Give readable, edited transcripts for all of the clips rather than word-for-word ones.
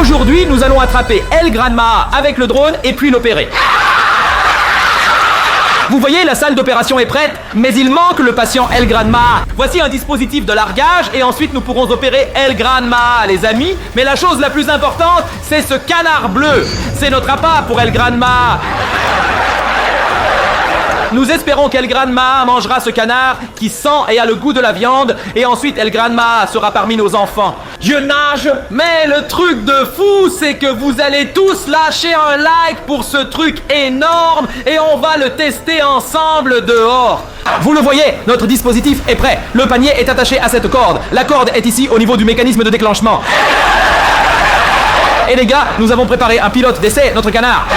Aujourd'hui, nous allons attraper El Granma avec le drone et puis l'opérer. Vous voyez, la salle d'opération est prête, mais il manque le patient El Granma. Voici un dispositif de largage et ensuite nous pourrons opérer El Granma, les amis. Mais la chose la plus importante, c'est ce canard bleu. C'est notre appât pour El Granma. Nous espérons qu'El Granma mangera ce canard qui sent et a le goût de la viande, et ensuite El Granma sera parmi nos enfants. Je nage, mais le truc de fou, c'est que vous allez tous lâcher un like pour ce truc énorme, et on va le tester ensemble dehors. Vous le voyez, notre dispositif est prêt. Le panier est attaché à cette corde. La corde est ici au niveau du mécanisme de déclenchement. Et les gars, nous avons préparé un pilote d'essai, notre canard.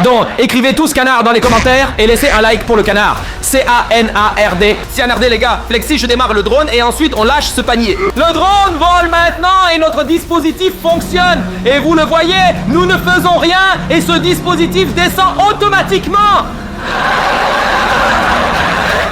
Donc, écrivez tous canard dans les commentaires et laissez un like pour le canard. C-A-N-A-R-D. C-A-N-R-D, les gars. Flexi, je démarre le drone et ensuite on lâche ce panier. Le drone vole maintenant et notre dispositif fonctionne. Et vous le voyez, nous ne faisons rien et ce dispositif descend automatiquement.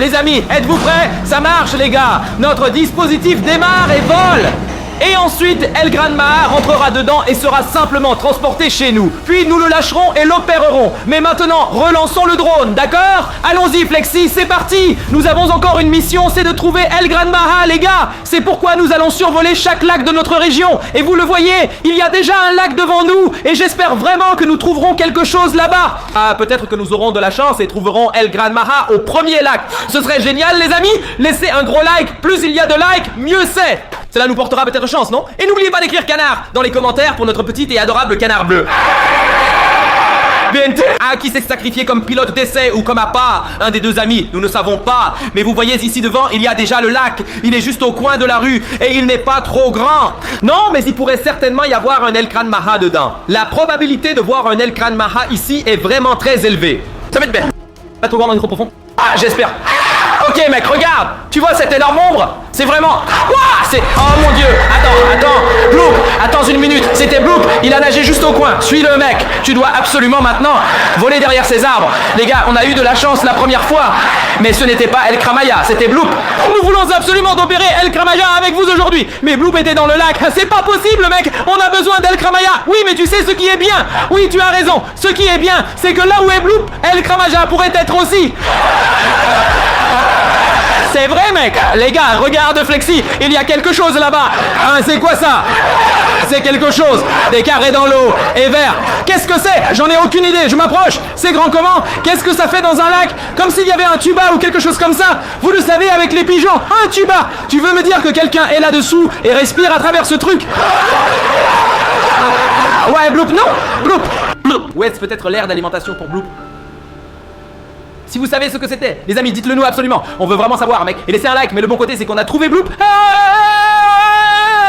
Les amis, êtes-vous prêts? Ça marche, les gars. Notre dispositif démarre et vole. Et ensuite, El Granma rentrera dedans et sera simplement transporté chez nous. Puis nous le lâcherons et l'opérerons. Mais maintenant, relançons le drone, d'accord? Allons-y, Flexi, c'est parti! Nous avons encore une mission, c'est de trouver El Granma, les gars! C'est pourquoi nous allons survoler chaque lac de notre région. Et vous le voyez, il y a déjà un lac devant nous. Et j'espère vraiment que nous trouverons quelque chose là-bas. Ah, peut-être que nous aurons de la chance et trouverons El Granma au premier lac. Ce serait génial, les amis! Laissez un gros like. Plus il y a de likes, mieux c'est! Cela nous portera peut-être chance, non? Et n'oubliez pas d'écrire canard dans les commentaires pour notre petit et adorable canard bleu. BNT, qui s'est sacrifié comme pilote d'essai ou comme appât? Un des deux amis, nous ne savons pas. Mais vous voyez ici devant, il y a déjà le lac. Il est juste au coin de la rue et il n'est pas trop grand. Non, mais il pourrait certainement y avoir un El Granma dedans. La probabilité de voir un El Granma ici est vraiment très élevée. Ça va être bien. Pas trop grand dans le micro profond. Ah, j'espère. Ok mec, regarde. Tu vois cette énorme ombre? C'est vraiment... Ouah, c'est... Oh mon dieu. Attends. Bloop, attends une minute. C'était Bloop, il a nagé juste au coin. Suis le mec. Tu dois absolument maintenant voler derrière ces arbres. Les gars, on a eu de la chance la première fois. Mais ce n'était pas El Granma, c'était Bloop. Nous voulons absolument opérer El Granma avec vous aujourd'hui. Mais Bloop était dans le lac. C'est pas possible mec. On a besoin d'El Granma. Oui, mais tu sais ce qui est bien. Oui, tu as raison. Ce qui est bien, c'est que là où est Bloop, El Granma pourrait être aussi. C'est vrai mec. Les gars, regarde Flexi, il y a quelque chose là-bas. Hein, c'est quoi ça? C'est quelque chose. Des carrés dans l'eau et vert. Qu'est-ce que c'est? J'en ai aucune idée, je m'approche. C'est grand comment? Qu'est-ce que ça fait dans un lac? Comme s'il y avait un tuba ou quelque chose comme ça. Vous le savez avec les pigeons. Un tuba. Tu veux me dire que quelqu'un est là-dessous et respire à travers ce truc? Ouais, Bloop, non? Bloop. Ouais, c'est peut-être l'air d'alimentation pour Bloop. Si vous savez ce que c'était, les amis, dites-le nous absolument. On veut vraiment savoir, mec. Et laissez un like, mais le bon côté, c'est qu'on a trouvé Bloop.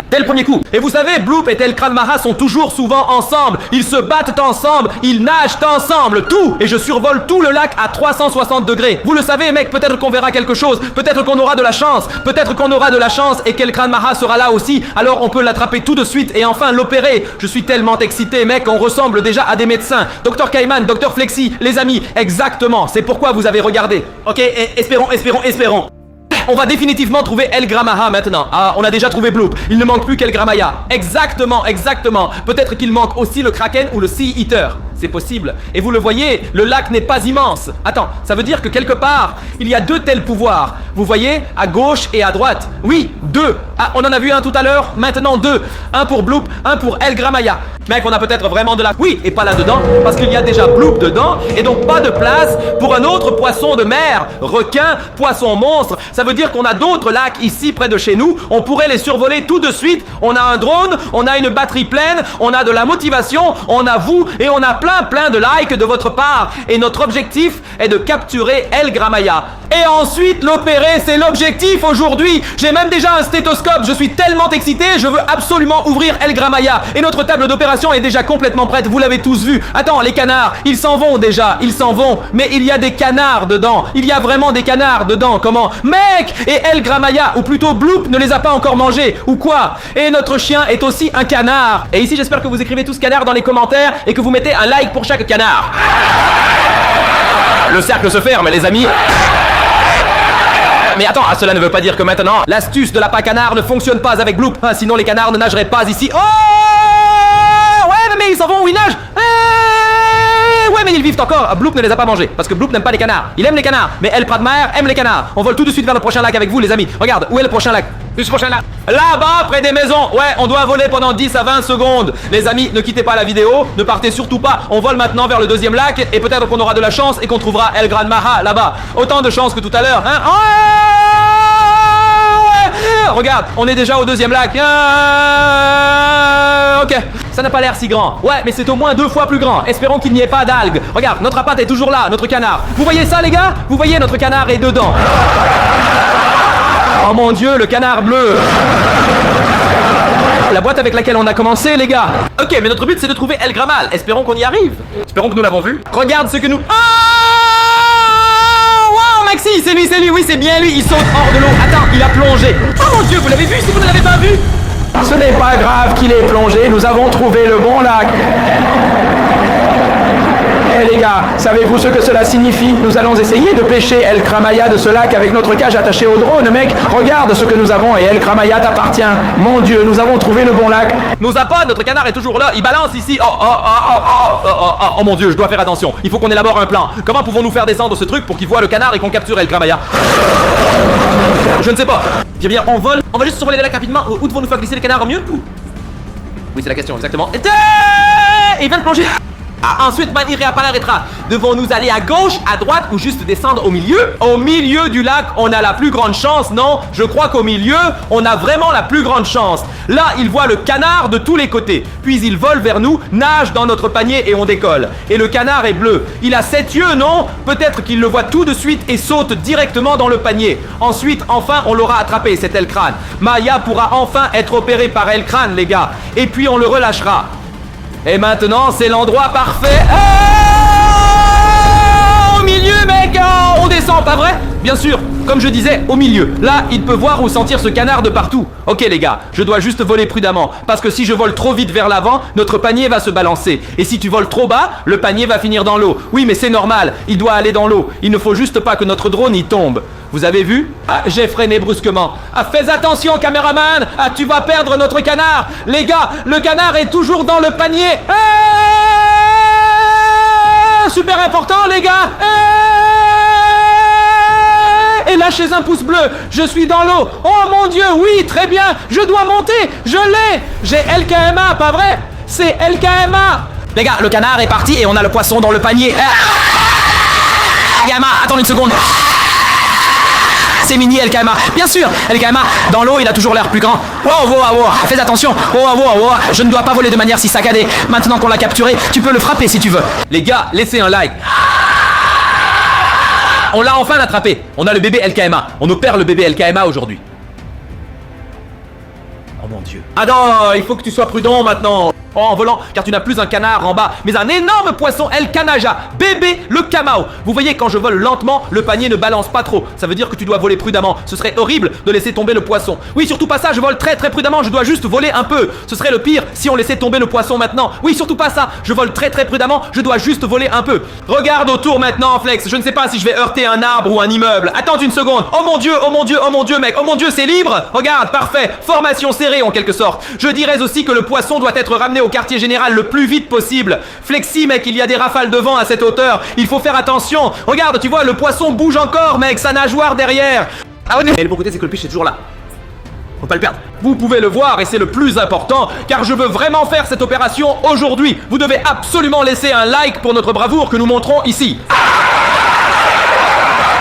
Dès le premier coup. Et vous savez, Bloop et El Granma sont toujours souvent ensemble. Ils se battent ensemble, ils nagent ensemble, tout. Et je survole tout le lac à 360 degrés. Vous le savez, mec, peut-être qu'on verra quelque chose. Peut-être qu'on aura de la chance. Peut-être qu'on aura de la chance et qu'El Granma sera là aussi. Alors on peut l'attraper tout de suite et enfin l'opérer. Je suis tellement excité, mec, on ressemble déjà à des médecins. Dr Kaiman, Dr Flexi, les amis, exactement. C'est pourquoi vous avez regardé. Ok, espérons. On va définitivement trouver El Granma maintenant. Ah, on a déjà trouvé Bloop. Il ne manque plus qu'El Granma. Exactement. Peut-être qu'il manque aussi le Kraken ou le Sea Eater. C'est possible. Et vous le voyez, le lac n'est pas immense. Attends, ça veut dire que quelque part, il y a deux tels pouvoirs. Vous voyez, à gauche et à droite. Oui, deux. Ah, on en a vu un tout à l'heure, maintenant deux. Un pour Bloop, un pour El Granma. Mec, on a peut-être vraiment de la... Oui, et pas là-dedans, parce qu'il y a déjà Bloop dedans, et donc pas de place pour un autre poisson de mer. Requin, poisson monstre. Ça veut dire qu'on a d'autres lacs ici près de chez nous. On pourrait les survoler tout de suite. On a un drone, on a une batterie pleine, on a de la motivation, on a vous, et on a plein de likes de votre part. Et notre objectif est de capturer El Granma. Et ensuite l'opérer, c'est l'objectif aujourd'hui. J'ai même déjà un stéthoscope, je suis tellement excité, je veux absolument ouvrir El Granma. Et notre table d'opération est déjà complètement prête, vous l'avez tous vu. Attends, les canards, ils s'en vont déjà, mais il y a des canards dedans. Il y a vraiment des canards dedans, comment? Mec! Et El Granma, ou plutôt Bloop, ne les a pas encore mangés, ou quoi? Et notre chien est aussi un canard. Et ici, j'espère que vous écrivez tous canard dans les commentaires et que vous mettez un like pour chaque canard. Le cercle se ferme, les amis. Mais attends, cela ne veut pas dire que maintenant, l'astuce de l'appât canard ne fonctionne pas avec Bloop. Sinon les canards ne nageraient pas ici. Oh ouais, mais ils s'en vont où ils nagent. Ouais, mais ils vivent encore. Bloop ne les a pas mangés parce que Bloop n'aime pas les canards. Il aime les canards, mais El Pradmare aime les canards. On vole tout de suite vers le prochain lac avec vous, les amis. Regarde, où est le prochain lac? Le prochain lac. Là-bas, près des maisons. Ouais, on doit voler pendant 10 à 20 secondes. Les amis, ne quittez pas la vidéo. Ne partez surtout pas. On vole maintenant vers le deuxième lac et peut-être qu'on aura de la chance et qu'on trouvera El Gran Maha là-bas. Autant de chance que tout à l'heure, hein. Regarde, on est déjà au deuxième lac. Ok, ça n'a pas l'air si grand. Ouais, mais c'est au moins 2 fois plus grand. Espérons qu'il n'y ait pas d'algues. Regarde, notre appât est toujours là, notre canard. Vous voyez ça, les gars? Vous voyez, notre canard est dedans. Oh mon Dieu, le canard bleu. La boîte avec laquelle on a commencé, les gars. Ok, mais notre but, c'est de trouver El Gramal. Espérons qu'on y arrive. Espérons que nous l'avons vu. Regarde ce que nous... Maxi, c'est lui, oui, c'est bien lui, il saute hors de l'eau. Attends, il a plongé. Oh mon Dieu, vous l'avez vu si vous ne l'avez pas vu? Ce n'est pas grave qu'il ait plongé, nous avons trouvé le bon lac. Eh les gars, savez-vous ce que cela signifie? Nous allons essayer de pêcher El Kramaya de ce lac avec notre cage attachée au drone, mec. Regarde ce que nous avons et El Kramaya t'appartient. Mon Dieu, nous avons trouvé le bon lac. Nos appâts, notre canard est toujours là, il balance ici. Oh mon Dieu, je dois faire attention. Il faut qu'on élabore un plan. Comment pouvons-nous faire descendre ce truc pour qu'il voit le canard et qu'on capture El Kramaya? Je ne sais pas. Bien, on vole. On va juste survoler les lacs rapidement. Où devons-nous faire glisser les canards au mieux? Oui, c'est la question, exactement. Et il vient de plonger. Ensuite, il réapparaîtra. Devons-nous aller à gauche, à droite ou juste descendre au milieu? Au milieu du lac, on a la plus grande chance, non? Je crois qu'au milieu, on a vraiment la plus grande chance. Là, il voit le canard de tous les côtés. Puis il vole vers nous, nage dans notre panier et on décolle. Et le canard est bleu. Il a 7 yeux, non? Peut-être qu'il le voit tout de suite et saute directement dans le panier. Ensuite, enfin, on l'aura attrapé, cet El Crâne. Maya pourra enfin être opéré par El Crâne, les gars. Et puis on le relâchera. Et maintenant, c'est l'endroit parfait. Au milieu, mec. On descend, pas vrai? Bien sûr, comme je disais, au milieu. Là, il peut voir ou sentir ce canard de partout. Ok, les gars, je dois juste voler prudemment. Parce que si je vole trop vite vers l'avant, notre panier va se balancer. Et si tu voles trop bas, le panier va finir dans l'eau. Oui, mais c'est normal, il doit aller dans l'eau. Il ne faut juste pas que notre drone y tombe. Vous avez vu? J'ai freiné brusquement. Fais attention, caméraman. Tu vas perdre notre canard. Les gars, le canard est toujours dans le panier. Super important, les gars. Et lâchez un pouce bleu. Je suis dans l'eau. Oh mon Dieu, oui, très bien. Je dois monter. Je l'ai. J'ai LKMA, pas vrai? C'est LKMA. Les gars, le canard est parti et on a le poisson dans le panier. LKMA, attends une seconde. C'est mini LKMA. Bien sûr, LKMA, dans l'eau, il a toujours l'air plus grand. Fais attention. Je ne dois pas voler de manière si saccadée. Maintenant qu'on l'a capturé, tu peux le frapper si tu veux. Les gars, laissez un like. On l'a enfin attrapé. On a le bébé LKMA. On opère le bébé LKMA aujourd'hui. Oh mon Dieu. Ah non, il faut que tu sois prudent maintenant. Oh, en volant, car tu n'as plus un canard en bas, mais un énorme poisson El Kanaja, bébé le Kamao. Vous voyez, quand je vole lentement, le panier ne balance pas trop. Ça veut dire que tu dois voler prudemment. Ce serait horrible de laisser tomber le poisson. Oui, surtout pas ça, je vole très prudemment, je dois juste voler un peu. Ce serait le pire si on laissait tomber le poisson maintenant. Oui, surtout pas ça, je vole très prudemment, je dois juste voler un peu. Regarde autour maintenant, Flex, je ne sais pas si je vais heurter un arbre ou un immeuble. Attends une seconde. Oh mon Dieu, mec. Oh mon Dieu, c'est libre. Regarde, parfait. Formation serrée en quelque sorte. Je dirais aussi que le poisson doit être ramené au quartier général le plus vite possible. Flexi, mec, il y a des rafales de vent à cette hauteur. Il faut faire attention. Regarde, tu vois, le poisson bouge encore, mec, sa nageoire derrière. Et le bon côté, c'est que le pitch est toujours là. Faut pas le perdre. Vous pouvez le voir et c'est le plus important, car je veux vraiment faire cette opération aujourd'hui. Vous devez absolument laisser un like pour notre bravoure que nous montrons ici.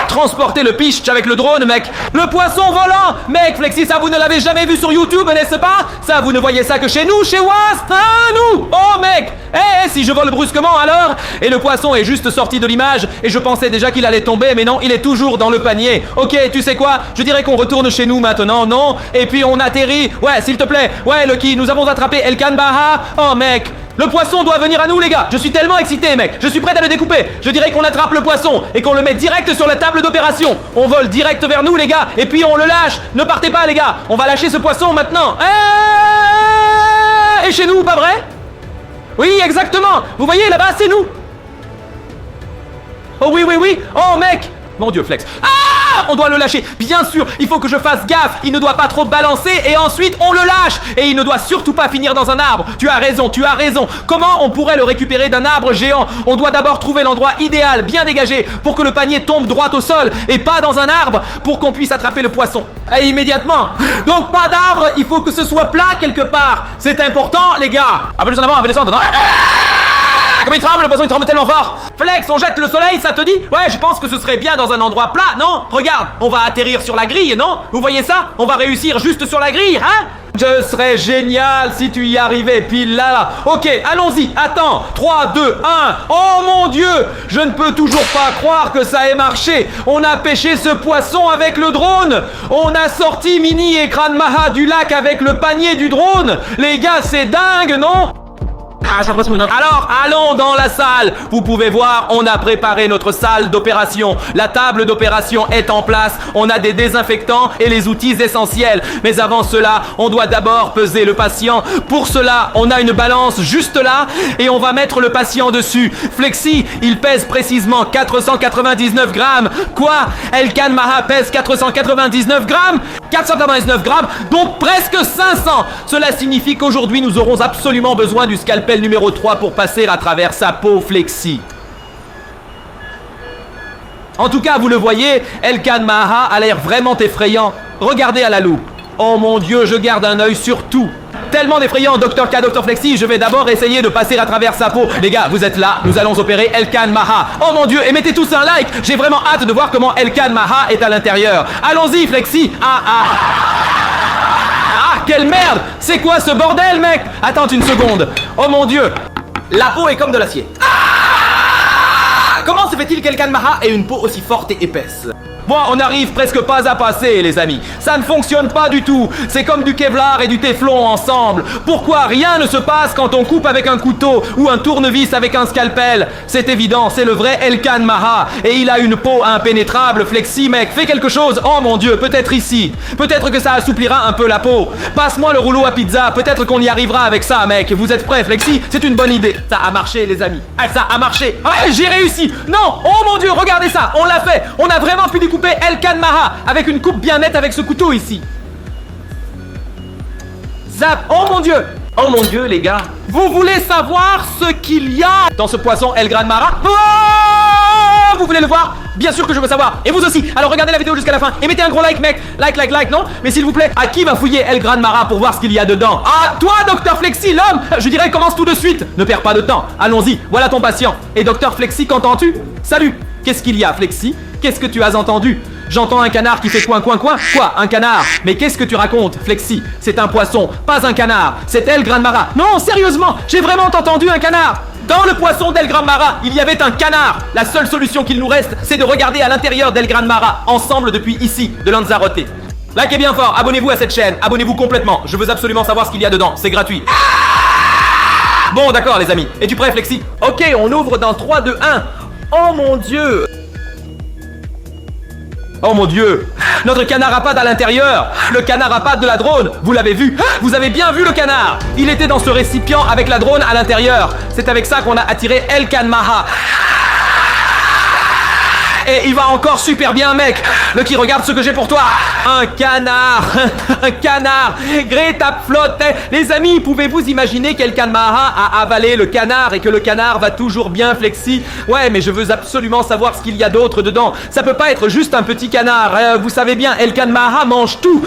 Transporter le pitch avec le drone, mec. Le poisson volant. Mec, Flexi, ça vous ne l'avez jamais vu sur YouTube, n'est-ce pas? Ça, vous ne voyez ça que chez nous, chez Wasp. Nous. Oh, mec. Si je vole brusquement, alors? Et le poisson est juste sorti de l'image et je pensais déjà qu'il allait tomber, mais non, il est toujours dans le panier. Ok, tu sais quoi? Je dirais qu'on retourne chez nous maintenant, non? Et puis on atterrit. Ouais, s'il te plaît. Ouais, Lucky, nous avons attrapé El Kanbaha. Oh, mec. Le poisson doit venir à nous, les gars. Je suis tellement excité, mec. Je suis prêt à le découper. Je dirais qu'on attrape le poisson et qu'on le met direct sur la table d'opération. On vole direct vers nous, les gars. Et puis on le lâche. Ne partez pas, les gars. On va lâcher ce poisson maintenant. Et chez nous, pas vrai? Oui, exactement. Vous voyez, là-bas, c'est nous. Oh oui. Oh, mec. Mon Dieu, Flex. On doit le lâcher. Bien sûr, il faut que je fasse gaffe. Il ne doit pas trop balancer et ensuite on le lâche. Et il ne doit surtout pas finir dans un arbre. Tu as raison, tu as raison. Comment on pourrait le récupérer d'un arbre géant? On doit d'abord trouver l'endroit idéal, bien dégagé, pour que le panier tombe droit au sol et pas dans un arbre pour qu'on puisse attraper le poisson. Et immédiatement. Donc pas d'arbre, il faut que ce soit plat quelque part. C'est important, les gars. Un peu plus en avant, un peu descendre. Comme il tremble, le poisson il tremble tellement fort. Flex, on jette le soleil, ça te dit? Ouais, je pense que ce serait bien dans un endroit plat, non? Regarde, on va atterrir sur la grille, non? Vous voyez ça? On va réussir juste sur la grille, hein? Je serais génial si tu y arrivais, pile là. Ok, allons-y, attends. 3, 2, 1. Oh mon Dieu! Je ne peux toujours pas croire que ça ait marché. On a pêché ce poisson avec le drone. On a sorti Mini et Kran Maha du lac avec le panier du drone. Les gars, c'est dingue, non? Alors, allons dans la salle. Vous pouvez voir, on a préparé notre salle d'opération. La table d'opération est en place. On a des désinfectants et les outils essentiels. Mais avant cela, on doit d'abord peser le patient. Pour cela, on a une balance juste là et on va mettre le patient dessus. Flexi, il pèse précisément 499 grammes. Quoi? Elkan Maha pèse 499 grammes? 499 grammes, donc presque 500. Cela signifie qu'aujourd'hui, nous aurons absolument besoin du scalpel numéro 3 pour passer à travers sa peau Flexi. En tout cas, vous le voyez, Elkan Maha a l'air vraiment effrayant. Regardez à la loupe. Oh mon Dieu, je garde un œil sur tout. Tellement effrayant, Dr. K, Dr. Flexi, je vais d'abord essayer de passer à travers sa peau. Les gars, vous êtes là, nous allons opérer Elkan Maha. Oh mon Dieu, et mettez tous un like. J'ai vraiment hâte de voir comment Elkan Maha est à l'intérieur. Allons-y, Flexi. Ah, quelle merde! C'est quoi ce bordel, mec? Attends une seconde. Oh mon Dieu. La peau est comme de l'acier. Comment se fait-il qu'Elkan Maha ait une peau aussi forte et épaisse? Bon, on n'arrive presque pas à passer, les amis. Ça ne fonctionne pas du tout. C'est comme du Kevlar et du Téflon ensemble. Pourquoi rien ne se passe quand on coupe avec un couteau ou un tournevis avec un scalpel? C'est évident, c'est le vrai Elkan Maha. Et il a une peau impénétrable. Flexi, mec, fais quelque chose. Oh mon Dieu, peut-être ici. Peut-être que ça assouplira un peu la peau. Passe-moi le rouleau à pizza. Peut-être qu'on y arrivera avec ça, mec. Vous êtes prêts, Flexi? C'est une bonne idée. Ça a marché, les amis. Ah, ça a marché. Ouais, j'ai réussi. Non, oh mon Dieu, regardez ça. On l'a fait. On a vraiment pu découper Elkan Maha avec une coupe bien nette avec ce couteau ici. Zap. Oh mon Dieu. Oh mon Dieu, les gars. Vous voulez savoir ce qu'il y a dans ce poisson Elkan Maha? Oh, vous voulez le voir? Bien sûr que je veux savoir. Et vous aussi. Alors regardez la vidéo jusqu'à la fin et mettez un gros like, mec. Like, non? Mais s'il vous plaît, à qui va fouiller Elkan Maha pour voir ce qu'il y a dedans? Ah, toi, Dr. Flexi, l'homme. Je dirais commence tout de suite. Ne perds pas de temps. Allons-y. Voilà ton patient. Et Dr. Flexi, qu'entends-tu? Salut. Qu'est-ce qu'il y a, Flexi? Qu'est-ce que tu as entendu? J'entends un canard qui fait coin. Quoi? Un canard? Mais qu'est-ce que tu racontes, Flexi? C'est un poisson, pas un canard. C'est Elkan Maha. Non, sérieusement, j'ai vraiment entendu un canard. Dans le poisson d'Elkan Maha, il y avait un canard. La seule solution qu'il nous reste, c'est de regarder à l'intérieur d'Elkan Maha, ensemble depuis ici, de Lanzarote. Likez bien fort, abonnez-vous à cette chaîne, abonnez-vous complètement. Je veux absolument savoir ce qu'il y a dedans, c'est gratuit. Bon, d'accord, les amis. Es-tu prêt, Flexi? Ok, on ouvre dans 3, 2, 1. Oh mon Dieu! Oh mon Dieu! Notre canard à pattes à l'intérieur! Le canard à pattes de la drone! Vous l'avez vu? Vous avez bien vu le canard! Il était dans ce récipient avec la drone à l'intérieur. C'est avec ça qu'on a attiré Elkan Maha. Et il va encore super bien, mec. Lucky, regarde ce que j'ai pour toi. Un canard. Un canard. Greta flotte. Les amis, pouvez-vous imaginer qu'Elkan Maha a avalé le canard et que le canard va toujours bien, Flexi? Ouais, mais je veux absolument savoir ce qu'il y a d'autre dedans. Ça peut pas être juste un petit canard. Vous savez bien, Elkan Maha mange tout.